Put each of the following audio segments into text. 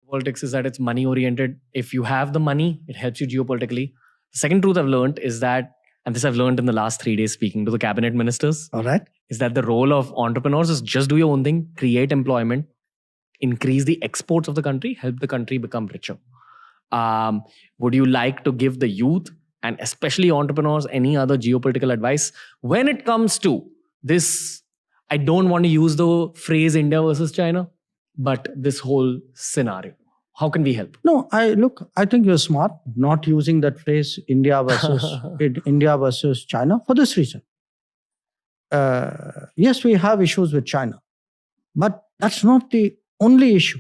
Politics is that it's money oriented. If you have the money, it helps you geopolitically. The second truth I've learned is that, and this I've learned in the last 3 days speaking to the cabinet ministers, All right. is that the role of entrepreneurs is just do your own thing, create employment, increase the exports of the country, help the country become richer. Would you like to give the youth and especially entrepreneurs any other geopolitical advice when it comes to this? I don't want to use the phrase India versus China, but this whole scenario. How can we help? No, I think you're smart not using that phrase India versus China for this reason. Yes, we have issues with China, but that's not the only issue.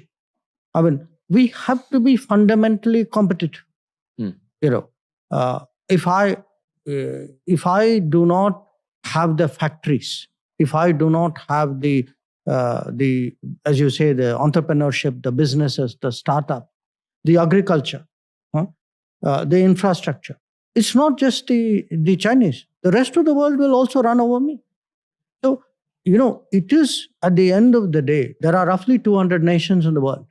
I mean, we have to be fundamentally competitive. If I do not have the factories, if I do not have the as you say, the entrepreneurship, the businesses, the startup, the agriculture, the infrastructure, it's not just the Chinese. The rest of the world will also run over me. So, it is at the end of the day, there are roughly 200 nations in the world.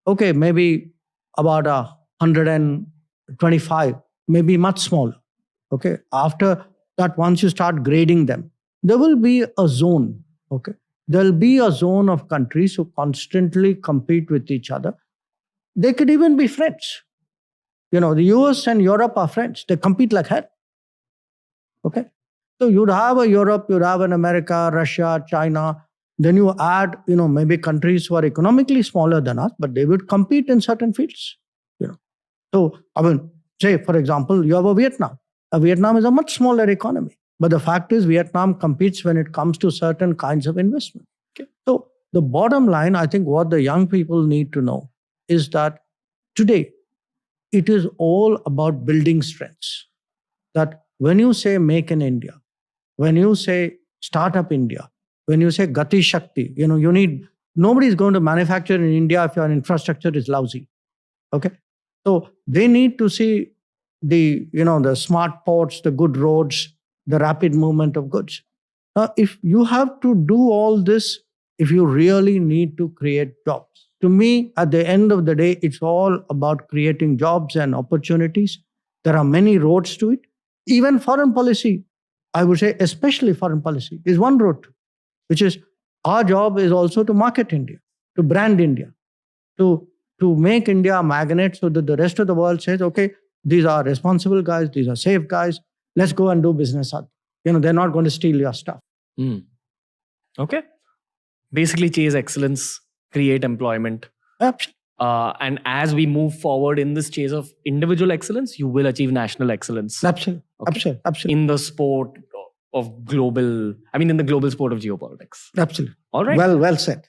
Okay, maybe about 125, maybe much smaller. Okay, after that, once you start grading them, there will be a zone. Okay, there will be a zone of countries who constantly compete with each other. They could even be friends. The US and Europe are friends. They compete like hell. Okay, so you'd have a Europe, you'd have an America, Russia, China. Then you add, maybe countries who are economically smaller than us, but they would compete in certain fields. So, say, for example, you have a Vietnam. Vietnam is a much smaller economy. But the fact is, Vietnam competes when it comes to certain kinds of investment. Okay. So, the bottom line, I think what the young people need to know is that today, it is all about building strengths. That when you say make in India, when you say startup India, when you say Gati Shakti, nobody is going to manufacture in India if your infrastructure is lousy. Okay. So they need to see the smart ports, the good roads, the rapid movement of goods. Now, if you have to do all this, if you really need to create jobs, to me, at the end of the day, it's all about creating jobs and opportunities. There are many roads to it. Even foreign policy, I would say, especially foreign policy, is one road, which is our job is also to market India, to brand India, to make India a magnet so that the rest of the world says, okay, these are responsible guys, these are safe guys, let's go and do business. They're not going to steal your stuff. Okay. Basically chase excellence, create employment. Absolutely. And as we move forward in this chase of individual excellence, you will achieve national excellence. Absolutely. Okay? Absolutely. In the sport of in the global sport of geopolitics. Absolutely. All right. Well said.